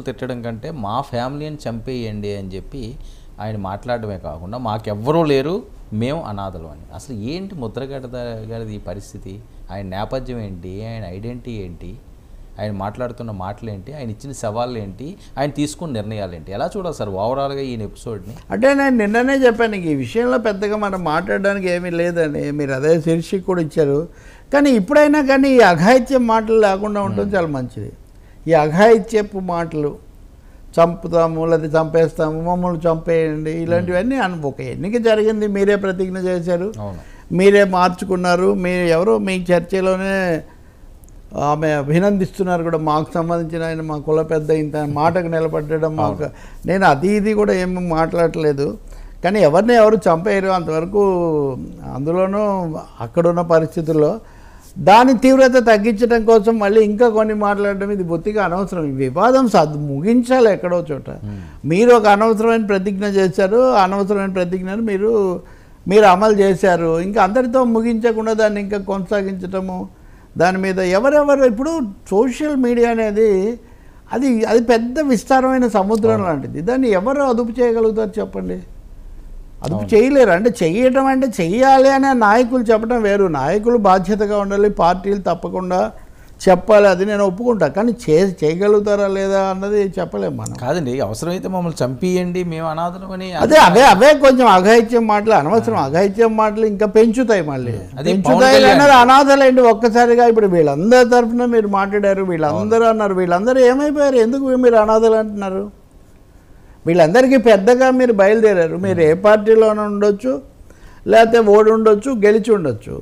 తిట్టడం కంటే మా ఫ్యామిలీని చంపేయండి అని చెప్పి ఆయన మాట్లాడడమే కాకుండా మాకెవ్వరూ లేరు, మేము అనాథలు అని. అసలు ఏంటి ముద్రగడ గారిది ఈ పరిస్థితి? ఆయన నేపథ్యం ఏంటి, ఆయన ఐడెంటిటీ ఏంటి, ఆయన మాట్లాడుతున్న మాటలు ఏంటి, ఆయన ఇచ్చిన సవాళ్ళు ఏంటి, ఆయన తీసుకున్న నిర్ణయాలు ఏంటి, ఎలా చూడాలి సార్ ఓవరాల్గా ఈయన ఎపిసోడ్ని? అంటే నేను నిన్ననే చెప్పాను ఈ విషయంలో పెద్దగా మనం మాట్లాడడానికి ఏమీ లేదని, మీరు అదే శీర్షిక కూడా ఇచ్చారు. కానీ ఇప్పుడైనా కానీ ఈ అఘాయిత్యం మాటలు లేకుండా ఉండడం చాలా మంచిది. ఈ అఘాయిత్యపు మాటలు, చంపుతాము లేదా చంపేస్తాము, మమ్మల్ని చంపేయండి, ఇలాంటివన్నీ ఒక ఎన్నిక జరిగింది, మీరే ప్రతిజ్ఞ చేశారు, మీరే మార్చుకున్నారు. మీరు ఎవరో మీ చర్చలోనే ఆమె అభినందిస్తున్నారు కూడా, మాకు సంబంధించిన ఆయన మా కుల పెద్ద ఇంత మాటకు నిలబడడం మాకు. నేను అది ఇది కూడా ఏమి మాట్లాడట్లేదు, కానీ ఎవరు చంపేయరు అంతవరకు. అందులోనూ అక్కడున్న పరిస్థితుల్లో దాని తీవ్రత తగ్గించడం కోసం మళ్ళీ ఇంకా కొన్ని మాట్లాడడం ఇది బొత్తిగా అనవసరం. ఈ వివాదం ముగించాలి ఎక్కడో చోట. మీరు ఒక అనవసరమైన ప్రతిజ్ఞ చేశారు, అనవసరమైన ప్రతిజ్ఞను మీరు అమలు చేశారు. ఇంకా అందరితో ముగించకుండా దాన్ని ఇంకా కొనసాగించటము, దాని మీద ఎవరెవరు ఇప్పుడు సోషల్ మీడియా అనేది అది పెద్ద విస్తారమైన సముద్రం లాంటిది. దాన్ని ఎవరు అదుపు చేయగలుగుతారు చెప్పండి? అదుపు చేయలేరు. అంటే చెయ్యటం అంటే చెయ్యాలి అనే నాయకులు చెప్పడం వేరు. నాయకులు బాధ్యతగా ఉండాలి, పార్టీలు తప్పకుండా చెప్పాలి, అది నేను ఒప్పుకుంటా. కానీ చేయగలుగుతారా లేదా అన్నది చెప్పలేము మనం. కాదండి, అవసరమైతే మమ్మల్ని చంపియండి, మేము అనాథలం అని అవే కొంచెం అఘాయిత్యం మాటలు, అనవసరం అఘాయిత్యం మాటలు ఇంకా పెంచుతాయి, మళ్ళీ పెంచుతాయి అన్నది. అనాథలేండి ఒక్కసారిగా. ఇప్పుడు వీళ్ళందరి తరఫున మీరు మాట్లాడారు, వీళ్ళందరూ అన్నారు, వీళ్ళందరూ ఏమైపోయారు? ఎందుకు మీరు అనాథలు అంటున్నారు? వీళ్ళందరికీ పెద్దగా మీరు బయలుదేరారు. మీరు ఏ పార్టీలోనే ఉండొచ్చు, లేకపోతే ఓడి ఉండొచ్చు, గెలిచి ఉండొచ్చు.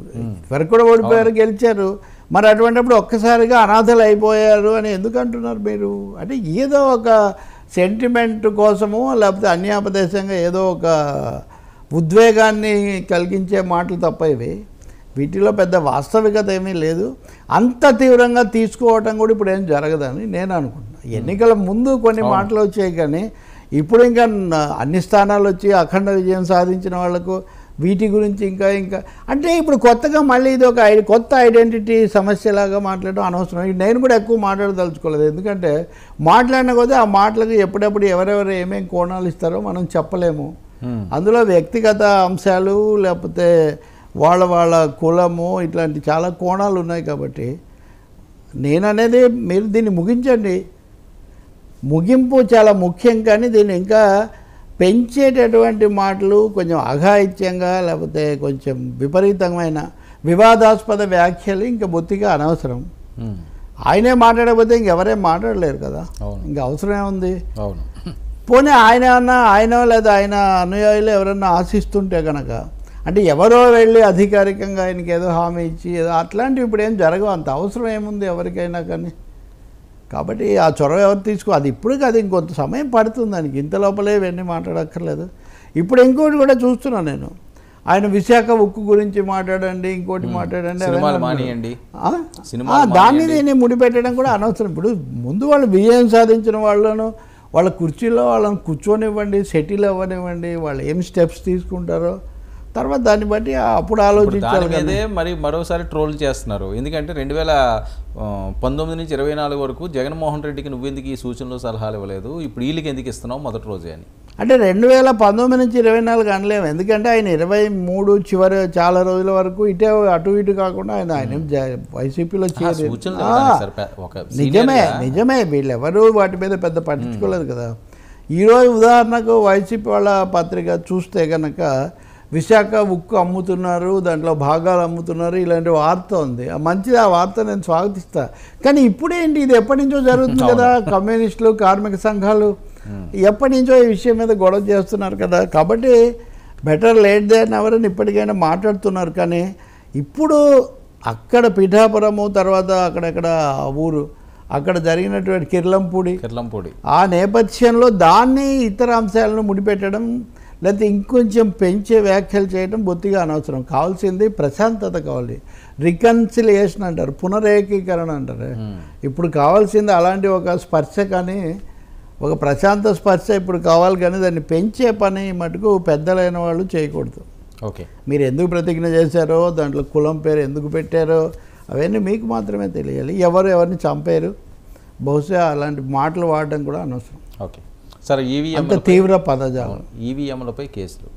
వరకు కూడా ఓడిపోయారు, గెలిచారు. మరి అటువంటిప్పుడు ఒక్కసారిగా అనాథలు అయిపోయారు అని ఎందుకు అంటున్నారు మీరు? అంటే ఏదో ఒక సెంటిమెంట్ కోసము, లేకపోతే అన్యాపదేశంగా ఏదో ఒక ఉద్వేగాన్ని కలిగించే మాటలు తప్ప ఇవి. వీటిలో పెద్ద వాస్తవికత ఏమీ లేదు. అంత తీవ్రంగా తీసుకోవటం కూడా ఇప్పుడు ఏం జరగదని నేను అనుకుంటున్నాను. ఎన్నికల ముందు కొన్ని మాటలు వచ్చాయి, కానీ ఇప్పుడు ఇంకా అన్ని స్థానాలు వచ్చి అఖండ విజయం సాధించిన వాళ్లకు వీటి గురించి ఇంకా అంటే ఇప్పుడు కొత్తగా మళ్ళీ ఇది ఒక కొత్త ఐడెంటిటీ సమస్యలాగా మాట్లాడడం అనవసరం. నేను కూడా ఎక్కువ మాట్లాడదలుచుకోలేదు, ఎందుకంటే మాట్లాడిన కొద్దీ ఆ మాటలకు ఎప్పుడెప్పుడు ఎవరెవరు ఏమేమి కోణాలు ఇస్తారో మనం చెప్పలేము. అందులో వ్యక్తిగత అంశాలు, లేకపోతే వాళ్ళ కులము, ఇట్లాంటి చాలా కోణాలు ఉన్నాయి. కాబట్టి నేననేది మీరు దీన్ని ముగించండి. ముగింపు చాలా ముఖ్యం, కానీ దీన్ని ఇంకా పెంచేటటువంటి మాటలు, కొంచెం అఘాయిత్యంగా లేకపోతే కొంచెం విపరీతమైన వివాదాస్పద వ్యాఖ్యలు ఇంకా బొత్తిగా అనవసరం. ఆయనే మాట్లాడకపోతే ఇంకెవరేం మాట్లాడలేరు కదా, ఇంకా అవసరమే ఉంది. పోనీ ఆయన లేదా ఆయన అనుయాయులు ఎవరన్నా ఆశిస్తుంటే కనుక, అంటే ఎవరో వెళ్ళి అధికారికంగా ఆయనకి ఏదో హామీ ఇచ్చి ఏదో అట్లాంటివి ఇప్పుడు ఏం జరగవు. అంత అవసరం ఏముంది ఎవరికైనా కానీ. కాబట్టి ఆ చొరవ ఎవరు అది ఇప్పటికి అది ఇంకొంత సమయం పడుతుంది దానికి, ఇంత లోపలే ఇవన్నీ మాట్లాడక్కర్లేదు. ఇప్పుడు ఇంకోటి కూడా చూస్తున్నాను నేను, ఆయన విశాఖ ఉక్కు గురించి మాట్లాడండి, ఇంకోటి మాట్లాడండి, దాన్ని దీన్ని ముడిపెట్టడం కూడా అనవసరం. ఇప్పుడు ముందు వాళ్ళు విజయం సాధించిన వాళ్ళ కుర్చీలో వాళ్ళని కూర్చొనివ్వండి, సెటిల్ అవ్వనివ్వండి, వాళ్ళు ఏం స్టెప్స్ తీసుకుంటారో తర్వాత దాన్ని బట్టి అప్పుడు ఆలోచించాలి. అదే మరి మరోసారి ట్రోల్ చేస్తున్నారు, ఎందుకంటే 2019 నుంచి 24 వరకు జగన్మోహన్ రెడ్డికి నువ్వెందుకు ఈ సూచనలు సలహాలు ఇవ్వలేదు, ఇప్పుడు వీళ్ళకి ఎందుకు ఇస్తున్నావు మొదటి రోజే అని. అంటే 2019 నుంచి 24 అనలేము, ఎందుకంటే ఆయన 23 చివరి చాలా రోజుల వరకు అటు ఇటు కాకుండా ఆయన వైసీపీలో చేరి. నిజమే వీళ్ళెవరూ వాటి మీద పెద్ద పట్టించుకోలేదు కదా. ఈరోజు ఉదాహరణకు వైసీపీ వాళ్ళ పత్రిక చూస్తే కనుక విశాఖ ఉక్కు అమ్ముతున్నారు, దాంట్లో భాగాలు అమ్ముతున్నారు, ఇలాంటి వార్త ఉంది. మంచిది, ఆ వార్త నేను స్వాగతిస్తా. కానీ ఇప్పుడేంటి, ఇది ఎప్పటి నుంచో జరుగుతుంది కదా. కమ్యూనిస్టులు, కార్మిక సంఘాలు ఎప్పటి నుంచో ఈ విషయం మీద గొడవ చేస్తున్నారు కదా. కాబట్టి బెటర్ లేట్ దేన్ ఎవర్ అని ఇప్పటికైనా మాట్లాడుతున్నారు. కానీ ఇప్పుడు అక్కడ పిఠాపురము, తర్వాత అక్కడెక్కడ ఊరు అక్కడ జరిగినటువంటి కిర్లంపూడి, ఆ నేపథ్యంలో దాన్ని ఇతర అంశాలను ముడిపెట్టడం, లేకపోతే ఇంకొంచెం పెంచే వ్యాఖ్యలు చేయడం బొత్తిగా అనవసరం. కావాల్సింది ప్రశాంతత కావాలి, రికన్సిలియేషన్ అంటారు, పునరేకీకరణ అంటారు. ఇప్పుడు కావాల్సింది అలాంటి ఒక స్పర్శ, కానీ ఒక ప్రశాంత స్పర్శ ఇప్పుడు కావాలి. కానీ దాన్ని పెంచే పని మటుకు పెద్దలైన వాళ్ళు చేయకూడదు. ఓకే, మీరు ఎందుకు ప్రతిజ్ఞ చేశారో, దాంట్లో కులం పేరు ఎందుకు పెట్టారో అవన్నీ మీకు మాత్రమే తెలియాలి. ఎవరిని చంపారు, బహుశా అలాంటి మాటలు వాడడం కూడా అనవసరం. ఓకే సార్, అంత తీవ్ర పదజాలం. ఈవీఎంలపై కేసులు